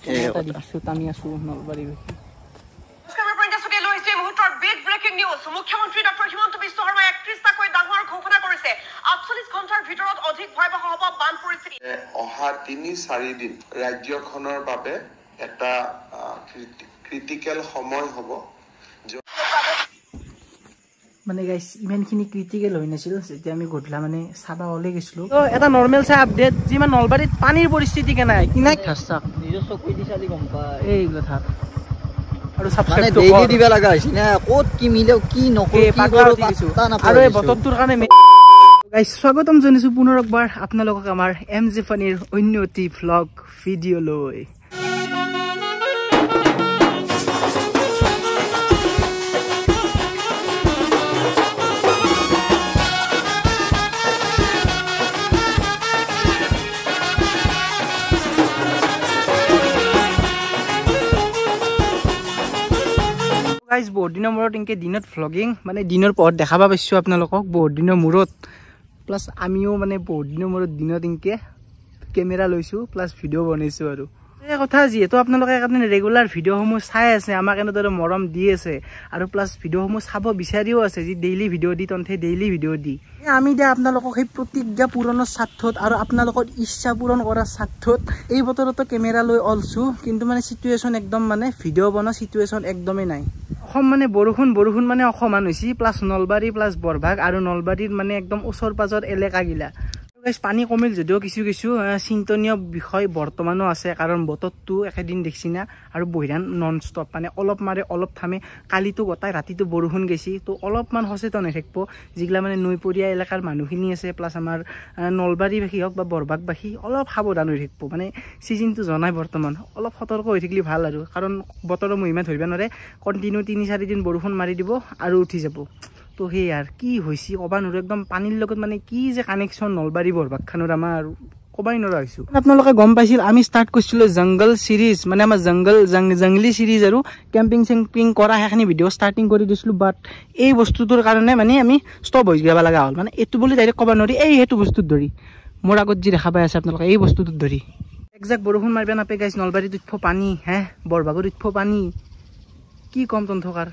এটা দিছো আমি আছো নলবাৰী ব্ৰেকিং নিউজ মুখ্যমন্ত্ৰী ডক্টৰ হিমন্ত বিশ্ব শৰ্মা 31টাকৈ ডাঙৰ ঘোষণা কৰিছে 48 ঘণ্টাৰ ভিতৰত অধিক ভয়াবহ হ'ব বান পৰিস্থিতি অহা 3-4 দিন ৰাজ্যখনৰ বাবে এটা ক্ৰিটিকেল সময় হ'ব মানে গাইস ইমানখিনি ক্ৰিটিকেল হৈ নাছিল যেতিয়া আমি গধলা মানে সাবা ওলে গেছলো তো এটা নরমাল সা আপডেট যিমান নলবাৰীত পানীৰ পৰিস্থিতি কেনাই কিনা খাসা নিজৰ চকুই দি চালি গম পা এই কথা আৰু সাবস্ক্রাইব তো ডেইলি দিবা লাগা হৈছে না কত কি মিলে কি নকৰো কি কৰো পাতা না আৰু এই বতৰটোৰ কাৰণে গাইস স্বাগতম জনাইছো পুনৰ একবাৰ আপোনালোকক আমাৰ এমজি ফানিৰ অন্যটি ভ্লগ ভিডিও লৈ गाइस बहुत दिन मूरत इनके दिनत व्लॉगिंग माने दिनर पहर देखाबा पाइছো আপোনালোকক বহুত দিনৰ মূৰত প্লাস আমিও মানে বহুত দিনৰ মূৰত দিনত ইনকে ক্যামেৰা লৈছো প্লাস ভিডিও বনাইছো আৰু এই কথা যিহেতু আপোনালোকে কাৰণে ৰেগুলাৰ ভিডিওসমূহ চাই আছে আমাক এনেদৰে মৰম দি আছে আৰু প্লাস ভিডিওসমূহ চাব বিচাৰিও আছে যি ডেইলি ভিডিও দি তন্থে ডেইলি ভিডিও দি আমি দে আপোনালোকক এই প্ৰতিজ্ঞা পূৰণৰ স্বাৰ্থত আৰু আপোনালোকৰ ইচ্ছা পূৰণ কৰাৰ স্বাৰ্থত এই বতৰতো ক্যামেৰা লৈ অলছো কিন্তু মানে সিচুৱেচন একদম মানে ভিডিও বনা সিচুৱেচন একদমই নাই অসম মানে বৰষুণ মানে অসমান হৈছে প্লাস নলবাৰী প্লাস বৰভাগ আৰু নলবাৰীৰ মানে একদম ওচৰ পাজৰ এলেকা গিলা গাইস পানী কমিল যদিও কিছু চিন্তনীয় বিষয় বৰ্তমানো আছে কাৰণ বতৰটো একেদিন দেখছিনা আৰু বহিৰান নন ষ্টপ মানে অলপ মাৰে অলপ থামে কালিটো গটাই ৰাতিটো বৰষুণ গেছি তো অলপমান সচেতন হৈ থাকিব যিগলা মানে নৈপৰীয়া এলেকাৰ মানুহখিনি আছে প্লাস আমাৰ নলবাৰীবাসী হওক বা বৰভাগবাসী অলপ সাৱধান হৈ থাকিব মানে সিজনটো জনাই বৰ্তমান অলপ সতৰ্ক হৈ থাকিলে ভাল আৰু কাৰণ বতৰৰ মহিমা ধৰিব নোৱাৰে কন্টিনিউ 3-4 দিন বৰষুণ মাৰি দিব আৰু উঠি যাব তো হে यार কি হইছি কবা নৰো একদম পানীৰ লগত মানে কি যে কানেকশন নলবাৰী বৰভাগ খানৰ আমাৰ কবাই নৰা হইছো আপোনালোকে গম পাইছিল আমি স্টাৰ্ট কৰিছিলো জংগল সিৰিজ মানে আমাৰ জংগলী সিৰিজ আৰু কেম্পিং কৰা হেখিনি ভিডিও ষ্টাৰ্টিং কৰি দিছিলো বাট এই বস্তুটোৰ কাৰণে মানে আমি ষ্টপ হৈ যাব লগা হ'ল মানে এটো বুলি ডাইৰেক্ট কবা নৰি এই হেতু বস্তুত ধৰি মোৰ আগত যি দেখা পাই আছে আপোনালোকে এই বস্তুটোত ধৰি একজাক্ট বৰষুণ মাৰবে নাপে গাইস নলবাৰীত উঠফ পানী হে বৰভাগত উঠফ পানী কি কম তন্থকাৰ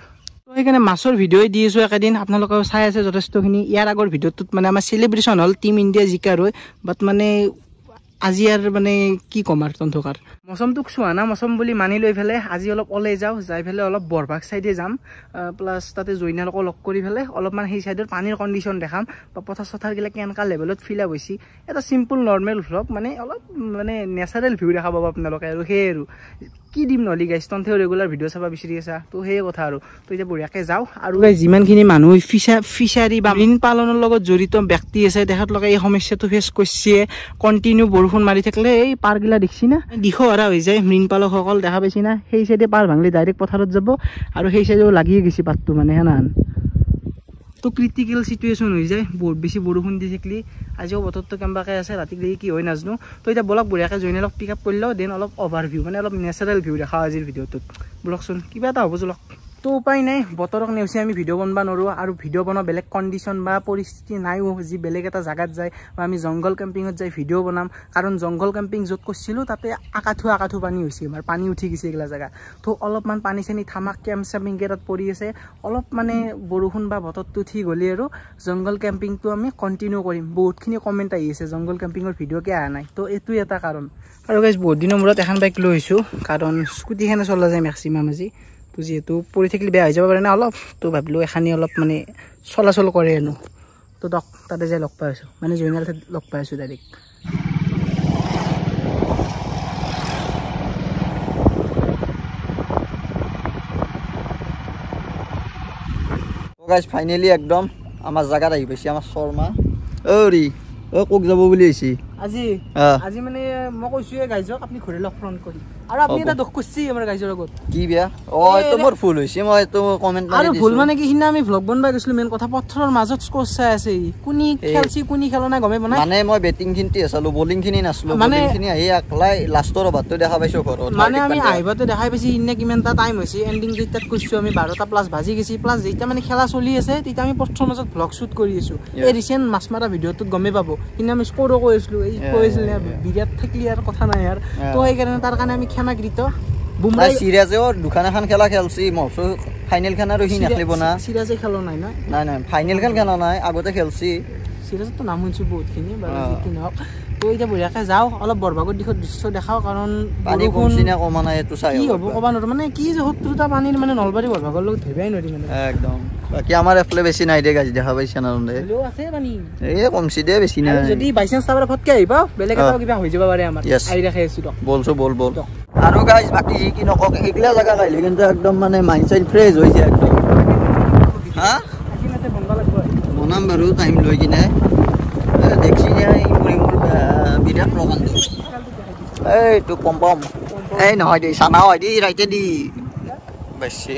এইখানে মাছৰ ভিডিও দিছো একেদিন আপোনালোকে চাই আছে যথেষ্টখিনি ইয়াৰ আগৰ ভিডিওটোত মানে আমাৰ সেলিব্ৰেশন হল টিম ইন্ডিয়া জিকাৰ হৈ বাট মানে আজি আৰ মানে কি কমাৰ তন্থকাৰ মৌসমটোক সুহানা মৌসম বুলি মানি লৈ ফেলে আজি অলপ ওলাই যাও যাই ফেলে অলপ বৰভাগ সাইডে যাম প্লাস তাতে জয়নালক লক কৰি ফেলে অলপমান সেই সাইডৰ পানীৰ কন্ডিশন দেখাম বা পথা সথাৰ গিলা কেনকা লেভেলত ফিল আপ হৈছি এটা সিম্পল নৰমাল ভ্লগ মানে অলপ মানে ন্যাচাৰাল ভিউ দেখা পাব আপোনালোকে আৰু হে আৰু কি দিম নলি গাইস তন্থে ৰেগুলাৰ ভিডিও চাবা বিচাৰি আছা তো সেই কথা আৰু তো এতিয়া বঢ়িয়াকে যাও আৰু গাইস যিমানখিনি মানুহ ফিশাৰী বা মীন পালনৰ লগত জড়িত ব্যক্তি আছে তেখেতলোকে এই সমস্যাটো ফেস কৰিছে কন্টিনিউ বৰষুণ মাৰি থাকলে এই পাৰ গিলা দেখছি না দিখো হৰা হৈ যায় মীন পালকসকল দেখা পাইছি না সেই সাইডে পাৰ ভাঙলি ডাইৰেক্ট পথাৰত যাব আৰু সেই সাইডেও লাগি গেছি পাতটো মানে হেনান তো ক্ৰিটিক্যাল সিচুয়েশন হৈ যায় বহুত বেছি বৰষুণ দি থাকলি আজিও বতৰটো কেমবাকে আছে ৰাতিলৈ কি হয় নাজনো তো এটা বলক বঢ়িয়াকে জয়নালক পিক আপ কৰিলো দেন অলপ ওভাৰভিউ মানে অলপ ন্যাচাৰাল ভিউ দেখা আজিৰ ভিডিওটোত বলকচোন কিবা এটা হ'ব জলক তো উপায় নাই বতৰক নেউছি আমি ভিডিও বনবা নৰো আৰু ভিডিও বনা বেলেগ কন্ডিশন বা পৰিস্থিতি নাইও যি বেলেগ এটা জাগাত যায় বা আমি জংগল কেম্পিংত যাই ভিডিও বনাম কাৰণ জংগল কেম্পিং যত কৰিছিলো তাতে আকাঠু পানী হৈছে আমাৰ পানী উঠি গৈছে এগলা জায়গা তো অলপমান পানী চেনি থামাক কেম্প কেম্পিং গেটত পৰি আছে অলপ মানে বৰষুণ বা বতৰটো ঠিক হলি আৰু জংগল কেম্পিংটো আমি কন্টিনিউ কৰিম বহুতখিনি কমেন্ট আহি আছে জংগল কেম্পিংৰ ভিডিও কে আহা নাই তো এটো এটা কাৰণ আৰু গাইস বহুত দিনৰ মূৰত এখন বাইক লৈছো কাৰণ স্কুটিখনে চলা যায় ম্যাক্সিমাম আজি তো যেহেতু পৰি থাকিলে বেয়া হৈ যাব পাৰে না অলপ তো ভাবিলো এখানি অলপ মানে চলাচল কৰে এনো তো ডক তাতে যাই লগ পাইছো মানে জয়নাল লগ পাইছো ডাইৰেক্ট গাইস ফাইনালি একদম আমাৰ জায়গাত আহি পাইছি আমাৰ শৰ্মা ওৰি ও কোক যাব বুলি আইছি আজি মানে মই কৈছো গাইজক আপুনি ঘৰে লগ ফ্ৰন্ট কৰি আৰু আপুনি এটা দুখ কৰিছি আমাৰ গাইজৰ লগত কি বিয়া ও তো মোৰ ফুল হৈছে মই তো কমেন্ট মাৰি দিছো আৰু ভুল মানে কি হিনা আমি ভ্লগ বনবা গৈছিল মেন কথা পথৰৰ মাজত স্কোৰ চাই আছে কোনি খেলছি কোনি খেলা নাই গমে বনাই মানে মই বেটিং খিনতি আছলো বোলিং খিনি নাছলো বোলিং খিনি আহি আকলাই লাষ্টৰ বাৰটো দেখা পাইছো ঘৰত মানে আমি আইবতে দেখাই পাইছি ইন্নে কিমানটা টাইম হৈছে এন্ডিং যেটাত কৈছো আমি 12টা+ বাজি গেছি প্লাস যেটা মানে খেলা চলি আছে তেতিয়া আমি পথৰ মাজত ভ্লগ শুট কৰি আছো এই ৰিসেন্ট মাছ মাৰা ভিডিওটোত গমে পাবো কিন্তু আমি স্কোৰো কৈছিলো এই কৈছিল না বিৰাট থাকিলে আৰু কথা নাই আৰু তো এই কাৰণে তাৰ কাৰণে আমি ক্ষমাকৃত বুমৰা সিৰাজেও দুখান এখন খেলা খেলছি মহসু ফাইনেল খান আৰু হি নেখলিব না সিৰাজে খেলো নাই না নাই ফাইনেল খেল খেলা নাই আগতে খেলছি সিৰাজৰ তো নাম শুনছো বহুতখিনি বাৰু কি নহক তো এতিয়া বঢ়িয়াকে যাও অলপ বৰভাগৰ দিশত দৃশ্য দেখাও কাৰণ পানী কমছি না কমা নাই এটো চাই কি হ'ব কবা নৰো মানে কি যে 70টা পানীৰ মানে নলবাৰী বৰভাগৰ লগত ধৰিবাই নৰি মানে একদম বাকি আমাৰ এফলে বেছি নাই দে গাজ দেখা পাইছ না ৰণদে হলো আছে পানী এই কমছি দে বেছি নাই যদি বাইচান্স তাবাৰ ফটকে আহিবা বেলেগ এটা কিবা হৈ যাব পাৰে আমাৰ আই ৰাখে আছো তো বলছো বল আৰু গাইজ বাকি কি নকক এগলা জায়গা গাইলে কিন্তু একদম মানে মাইন্ডসেট ফ্ৰেশ হৈছে একদম হা কিমাতে বনবা লাগব বনাম বাৰু টাইম লৈ কিনে দেখছি যে এই মুৰিমুৰ বিৰাট প্ৰকাণ্ড এইটো পম্পম এই নহয় দেই চানা হয় দেই ৰাইতে দি বেছি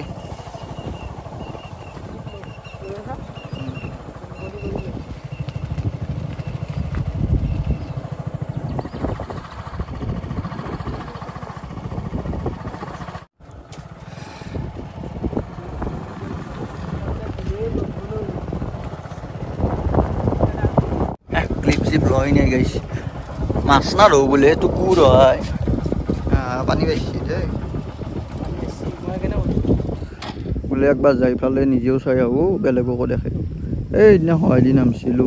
Blowing है guys माछ ना रो बोले तो कूर है पानी बेसी दे बोले एक बार जाई फाले निजेও চাই আহো বেলেগকো দেখে এই দিনা হয় দিন আমছিলো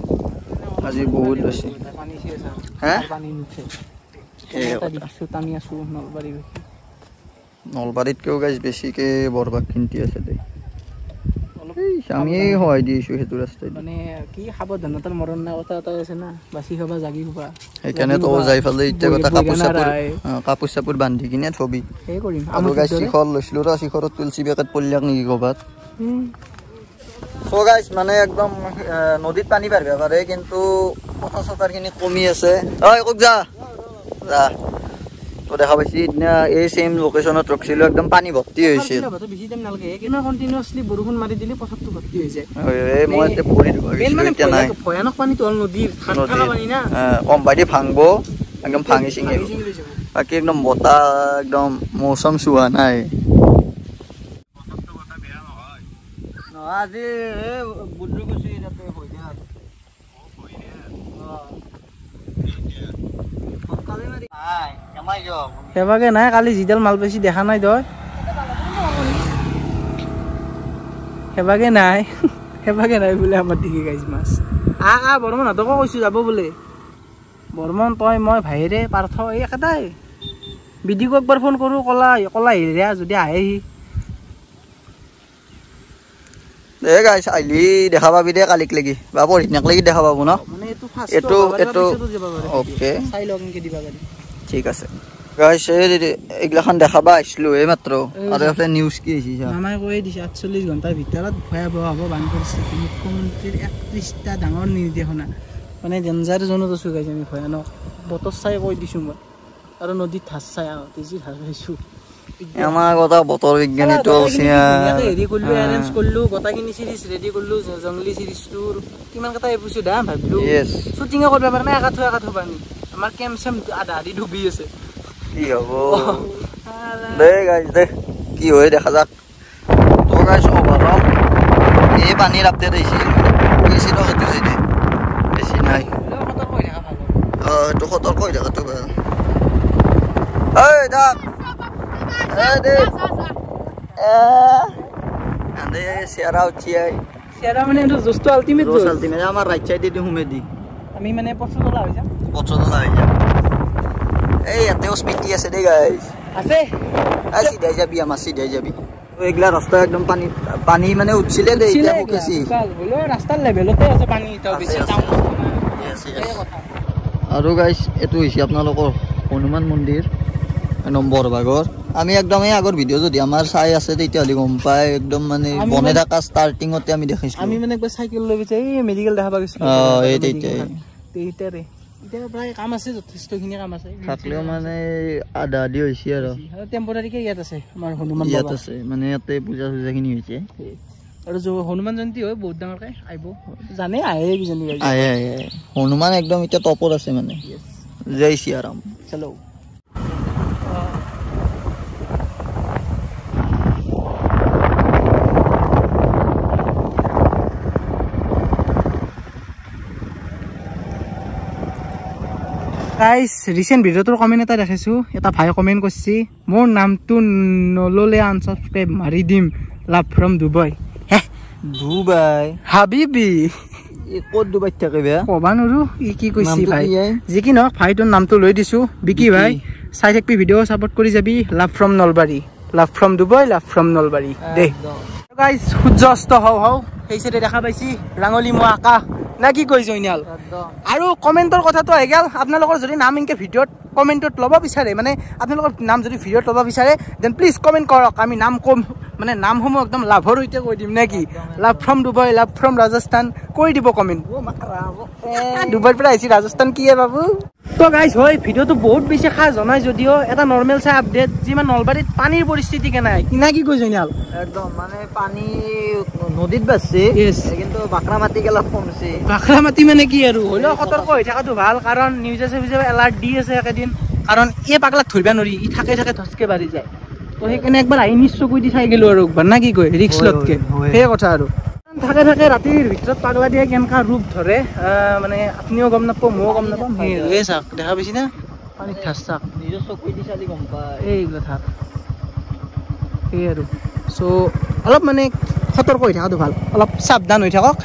আজি বহুত বেছি পানী আছে হ্যাঁ পানী নুঠে এটা দিছো আমি আছো নলবাৰীত কেও গাইজ বেছিকে বৰবাক কিনতি আছে দে এই আমি হয় দিছো হেতু ৰাস্তায় মানে কি সাৱধানতাৰ মৰণ না কথা এটা আছে না বাছি খাবা জাগি খাবা সেইকাৰণে তো যাই ফালে ইতে কথা কাপোৰ চাপোৰ বান্ধি কিনে থবি এই কৰিম আৰু গাইজ শিখৰ লৈছিলো ৰ শিখৰত তুলসী বেকত পল্লাক নেকি কবাত সো গাইজ মানে একদম নদীত পানী পাৰবে পাৰে কিন্তু কথা চকাৰখিনি কমি আছে ঐ কক যা যা তো দেখা পাইছি ইদিনা এই সেম লোকেশনত ৰখিছিলো একদম পানী ভৰ্তি হৈছে বেছি টাইম নালাগে কিনা কন্টিনিউয়াসলি বৰষুণ মাৰি দিলে পথটো ভৰ্তি হৈ যায় এই মই তে পৰি গৈছিলো এতিয়া নাই ভয়ানক পানী তল নদীৰ ঠাণ্ডা পানী না কম বাইদি ভাঙবো একদম ভাঙি চিঙি বাকি একদম বতা একদম মৌসম সুহা নাই আজি বুদ্ৰু গুছি যাতে হৈ দিয়া সেবাগে নাই কালি জিডাল মাল বেছি দেখা নাই তই সেবাগে নাই বোলে আমাৰ দিকে গাইজ মাছ বৰ্মন হাতকো কৈছো যাব বোলে বৰ্মন তই মই ভাইৰে পাৰ্থ এই একেটাই বিডিক একবাৰ ফোন কৰো কলা হেৰিয়া যদি আহেহি দে গাইছ আইলি দেখা পাবি দে কালিক লাগি বা পৰহিনাক লাগি দেখা পাবো ন মানে এটো ওকে চাই লগ কি দিবা গালি ঠিক আছে গাইছ এগলাখান দেখাবা আইছলো এই মাত্ৰ আৰু এফলে নিউজ কি আহিছে মামাই কৈ দিছে 48 ঘণ্টাৰ ভিতৰত ভয়াবহ হ'ব বান পৰিস্থিতি মুখ্যমন্ত্ৰীৰ 31টা ডাঙৰ নিৰ্দেশনা মানে ডেঞ্জাৰ জোনত আছো গাইছ আমি ভয়ানক বতৰ চাই কৈ দিছো মই আৰু নদীত ধাস চাই তেজি ধাস পাইছো আমাৰ কথা বতৰ বিজ্ঞানীটো আছে হেৰি কৰিলো এৰেঞ্জ কৰিলো গটাখিনি সিৰিজ ৰেডি কৰিলো জংগলী সিৰিজটোৰ কিমান কথা এপিছো দা ভাবিলো শুটিং কৰিব পাৰা নাই একাথ পানি আমাৰ কেম সেম আধা আধি ডুবি আছে কি হ'ব দে গাইজ দে কি হয় দেখা যাক তো গাইজ ওভাৰঅল এই পানীৰ আপডেট আহিছিল বেছি তো সেইটো চাই দে বেছি নাই এইটো সতৰ্ক হৈ থাকাটো ভাল ঐ দাক দে আন্দে চেৰা উঠিয়াই চেৰা মানে এইটো জোস্টো আল্টিমেট আমাৰ ৰাইট চাইডে দি হুমে দি আমি মানে পছতলা হৈ যাম এই ইয়াতেও স্পিটি আছে দেই গাইজ আছে চিধাই যাবি আমাৰ চিধাই যাবি এগলা ৰাস্তা একদম পানী মানে উঠিছিলে দে এতিয়া শুকেছি ৰাস্তাৰ লেভেলতে আছে পানী এটাও বেছি ডাউন আৰু গাইজ এইটো হৈছে আপোনালোকৰ হনুমান মন্দিৰ নম্বৰ ভাগৰ আমি একদম এই আগৰ ভিডিঅ' যদি আমাৰ চাই আছে তেতিয়াহ'লে গম পাই একদম মানে বনে থকা ষ্টাৰ্টিঙতে আমি দেখিছিলো আমি মানে একবাৰ চাইকেল লৈ গৈছে এই মেডিকেল দেখা পাইছিলো এই তেতিয়াই এতিয়া প্ৰায় কাম আছে যথেষ্টখিনি কাম আছে থাকলেও মানে আধা আধি হৈছে আৰু টেম্পৰাৰীকে ইয়াত আছে আমাৰ হনুমান ইয়াত আছে মানে ইয়াতে পূজা চূজাখিনি হৈছে আৰু হনুমান জয়ন্তী হয় বহুত ডাঙৰকে আহিব জানে আহে কিজানি আহে হনুমান একদম এতিয়া টপত আছে মানে জয় শ্ৰীৰাম চলো গাইজ ৰিচেণ্ট ভিডিঅ'টোৰ কমেণ্ট এটা দেখিছোঁ এটা ভাই কমেণ্ট কৰিছে মোৰ নামটো নল'লে আনছাবস্ক্ৰাইব মাৰি দিম লাভ ফ্ৰম ডুবাই হে ডুবাই হাবিবি ক'ত ডুবাইত থাকে বেয়া ক'বা নোৱাৰো ই কি কৈছে ভাই যি কি নহওক ভাই তোৰ নামটো লৈ দিছোঁ বিকি ভাই চাই থাকিবি ভিডিঅ' ছাপোৰ্ট কৰি যাবি love from Nalbari love from Dubai love from Nalbari the guys সূৰ্য অস্ত হওঁ হওঁ সেই চাইডে দেখা পাইছি ৰাঙলী মই আকাশ না কি কৈ জইনাল আৰু কমেণ্টৰ কথাটো আহি গ'ল আপোনালোকৰ যদি নাম এনেকৈ ভিডিঅ'ত কমেণ্টত ল'ব বিচাৰে মানে আপোনালোকৰ নাম যদি ভিডিঅ'ত ল'ব বিচাৰে দেন প্লিজ কমেণ্ট কৰক আমি নাম কম মানে নামসমূহ একদম লাভৰ সৈতে কৈ দিম নে কি লাভ from Dubai love from Rajasthan কৈ দিব কমেণ্ট ডুবাইৰ পৰা আহিছে ৰাজস্থান কি বাবু তো গাইজ হয় ভিডিঅ'টো বহুত বেছি খা জনাই যদিও এটা নৰ্মেল চাই আপডেট যিমান নলবাৰীত পানীৰ পৰিস্থিতি কেনে কিনা কি কৈ জইনাল একদম মানে পানী নদীত বাঢ়ছে কিন্তু বাকৰা মাটি অলপ কমছে বাকৰা মাটি মানে কি আৰু হ'লেও সতৰ্ক হৈ থকাটো ভাল কাৰণ নিউজে চিউজে এলাৰ্ট দি আছে একেদিন কাৰণ এই পাগলাক ধৰিব নোৱাৰি ই থাকে ধচকে বাঢ়ি যায় তো সেইকাৰণে একবাৰ আহি নিজ চকুই দি চাই গেলো আৰু একবাৰ না কি কয় ৰিক্স লতকে সেই কথা আৰু থাকে ৰাতিৰ ভিতৰত পাগলা দিয়ে কেনেকা ৰূপ ধৰে মানে আপুনিও গম নাপাব ময়ো গম নাপাম সেই চাওক দেখা পাইছি না পানীত ঠাচ চাওক নিজৰ চকুই দি চালি গম পায় এইগুলো থাক সেই আৰু চ' অলপ মানে সতৰ্ক হৈ থকাটো ভাল অলপ সাৱধান হৈ থাকক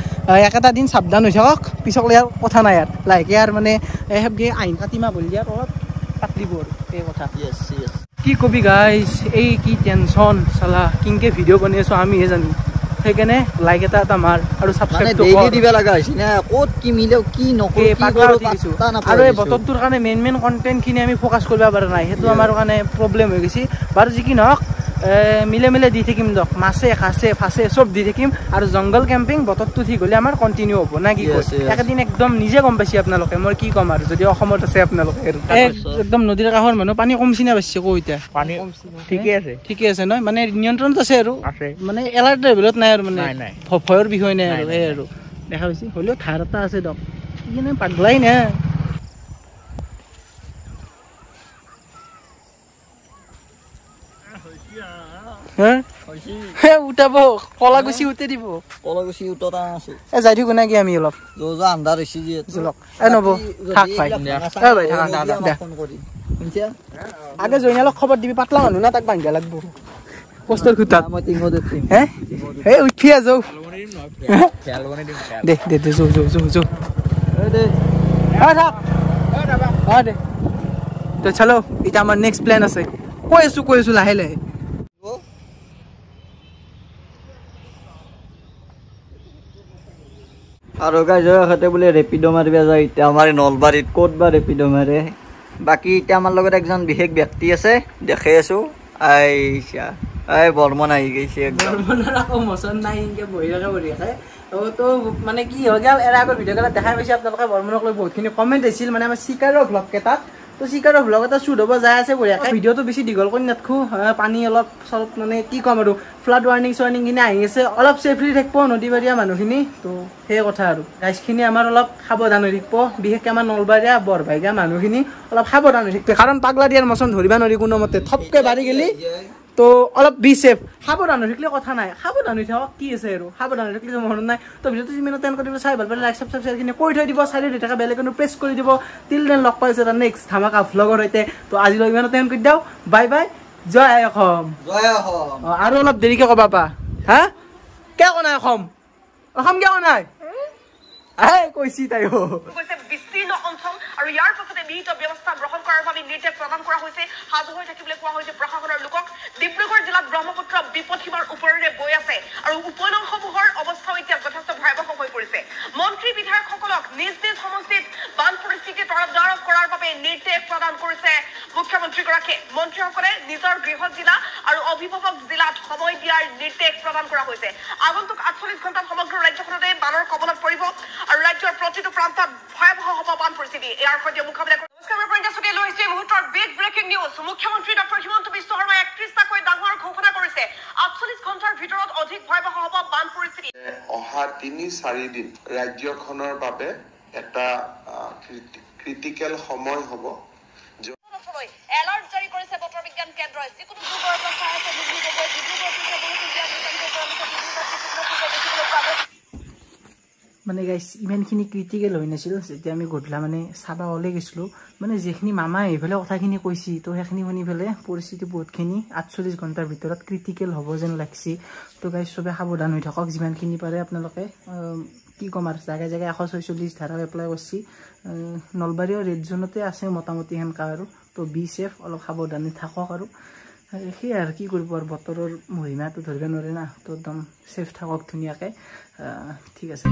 একেটা দিন সাৱধান হৈ থাকক পিছকলে আৰু কথা নাই আৰু লাহেকৈ আৰু মানে সেনেকৈ আইন কাটিমা বুলি আৰু অলপ পাতলিব আৰু সেই কথা কি কবি গাইজ এই কি টেনশ্যন চালা কিনকে ভিডিঅ' বনাই আছোঁ আমিহে জানো সেইকাৰণে লাইক এটা মাৰ আৰু ছাবস্ক্ৰাইবটো দিব লগা হৈছে না ক'ত কি মিলেও কি নকৰে আৰু এই বতৰটোৰ কাৰণে মেইন কণ্টেণ্টখিনি আমি ফ'কাছ কৰিব পৰা নাই সেইটো আমাৰ কাৰণে প্ৰব্লেম হৈ গৈছে বাৰু যি কি নহওক মিলে দি থাকিম দিয়ক মাছে খাছে ফাছে চব দি থাকিম আৰু জংগল কেম্পিং বতৰটো ঠিক হ'লে আমাৰ কণ্টিনিউ হ'ব না কি একেদিন একদম নিজে গম পাইছে আপোনালোকে মই কি ক'ম আৰু যদি অসমত আছে আপোনালোকে একদম নদীৰ কাষৰ মানুহ পানী কমছি না পাইছে কো এতিয়া পানী ঠিকে আছে নহয় মানে নিয়ন্ত্ৰণত আছে আৰু মানে এলাৰ্ট লেভেলত নাই আৰু মানে ভয়ৰ বিষয় নাই আৰু সেই আৰু দেখা পাইছে হ'লেও ধাৰ এটা আছে দিয়ক কিনে পাগলাই না উঠাব কলাগুচি উঠে দিব কলাগুচি উঠা আছে যাই থাকো নাকি আমি অলপ আন্ধাৰ হৈছে নব থাক ভাই আগে জইনালক খবৰ দিবি পাতলা মানুহ না তাক বান্ধিব লাগব পোষ্টৰ খুটাত হে উঠি যাও দে তো চলো এটা আমাৰ নেক্সট প্লেন আছে কৈ আছো লাহে লাহে আৰু গাইজতে বোলে ৰেপিড' মাৰিব যায় এতিয়া আমাৰ নলবাৰীত ক'ত বা ৰেপিড' মাৰে বাকী এতিয়া আমাৰ লগত একজন বিশেষ ব্যক্তি আছে দেখাই আছো বৰ্মন আহি গৈছে তো মানে কি হৈ গ'ল এৰা আগৰ ভিডিঅ' কেইটাত দেখাই পাইছে আপোনালোকে বৰ্মনক লৈ বহুতখিনি কমেণ্ট আহিছিল মানে আমাৰ চিকাৰৰ ভ্লগ কেইটাত তো চিকাৰৰ ভ্লগ এটা শ্বুট হ'ব যাই আছে বঢ়িয়াকৈ ভিডিঅ'টো বেছি দীঘল কৰি নাথাকো পানী অলপ চলপ মানে কি ক'ম আৰু ফ্লাড ৱাৰ্ণিংখিনি আহি আছে অলপ ছেফলি থাকিব নদীবাৰীয়া মানুহখিনি তো সেই কথা আৰু ৰাইজখিনি আমাৰ অলপ সাৱধান হৈ থাকিব বিশেষকৈ আমাৰ নলবাৰীয়া বৰভাইগা মানুহখিনি অলপ সাৱধান হৈ থাকিব কাৰণ পাগলা দিয়াৰ মচন ধৰিব নোৱাৰি কোনোমতে থপকৈ বাঢ়ি গেলি তো অলপ বি ছেফ সাৱধান হৈ থাকিলে কথা নাই সাৱধান হৈ থাকক কি আছে আৰু সাৱধান হৈ থাকিলে মনত নাই তো ভিডিঅ'টো যিমানে টেন কৰিব চাই ভাল পালে লাইক চাবস্ক্ৰাইবখিনি কৰি থৈ দিব চাইড হৈ থকা বেলেগনো প্ৰেছ কৰি দিব তিল দেন লগ পাইছে তাৰ নেক্সট ধামাকা ভ্লগৰ সৈতে তো আজিলৈ ইমানে টেন কৰি দিওঁ বাই জয় অসম আৰু অলপ দেৰিকৈ ক'বা পা হা কিয় কোৱা নাই অসম কিয় কোৱা নাই কৈছি তাইও বিস্তীৰ্ণ অঞ্চল আৰু ইয়াৰ পাছতে বিহিত ব্যৱস্থা গ্ৰহণ কৰাৰ বাবে নিৰ্দেশ প্ৰদান কৰা হৈছে সাজু হৈ থাকিবলৈ কোৱা হৈছে প্ৰশাসনৰ লোকক ডিব্ৰুগড় জিলাত ব্ৰহ্মপুত্ৰ বিপদসীমাৰ ওপৰেৰে বৈ আছে আৰু উপনৈসমূহৰ অৱস্থাও এতিয়া যথেষ্ট ভয়াৱহ হৈ পৰিছে মন্ত্ৰী বিধায়কসকলক নিজ সমষ্টিত বান পৰিস্থিতি তদাৰক কৰাৰ বাবে নিৰ্দেশ প্ৰদান কৰিছে মুখ্যমন্ত্ৰীগৰাকীয়ে মন্ত্ৰীসকলে নিজৰ গৃহ জিলা আৰু অভিভাৱক জিলাত সময় দিয়াৰ নিৰ্দেশ প্ৰদান কৰা হৈছে আগন্তুক 48 ঘণ্টাত সমগ্ৰ ৰাজ্যখনতে বানৰ কবলত পৰিব আৰু ৰাজ্যৰ প্ৰতিটো প্ৰান্তত ভয়াৱহ হ'ব বান পৰিস্থিতি ইয়াৰ সৈতে মুখামুখি নমস্কাৰ প্ৰিয়ংকা লৈ আহিছে মুহূৰ্তৰ বিগ ব্ৰেকিং নিউজ মুখ্যমন্ত্ৰী ডক্টৰ হিমন্ত বিশ্ব শৰ্মাই 31টাকৈ ডাঙৰ ঘোষণা কৰিছে 48 ঘণ্টাৰ ভিতৰত অধিক ভয়াৱহ হ'ব বান পৰিস্থিতি অহা 3-4 দিন ৰাজ্যখনৰ বাবে এটা ক্ৰিটিকেল সময় হ'ব এলাৰ্ট জাৰি কৰিছে বতৰ বিজ্ঞান কেন্দ্ৰই যিকোনো দুৰ্বল অৱস্থা আছে মানে গাইছ ইমানখিনি ক্ৰিটিকেল হৈ নাছিল যেতিয়া আমি গধূলা মানে চাবা ওলাই গৈছিলোঁ মানে যিখিনি মামাই এইফালে কথাখিনি কৈছি তো সেইখিনি শুনি পেলাই পৰিস্থিতি বহুতখিনি 48 ঘণ্টাৰ ভিতৰত ক্ৰিটিকেল হ'ব যেন লাগছি তো গাইছ চবে সাৱধান হৈ থাকক যিমানখিনি পাৰে আপোনালোকে কি ক'ম আৰু জাগাই জাগাই 146 ধাৰা এপ্লাই কৰিছি নলবাৰীও ৰেড জোনতে আছে মোটামুটি সেনেকা আৰু তো বি সেফ অলপ সাৱধানে থাকক আৰু সেই আৰু কি কৰিব আৰু বতৰৰ মহিমাটো ধৰিব নোৱাৰে না তো একদম সেফ থাকক ধুনীয়াকৈ ঠিক আছে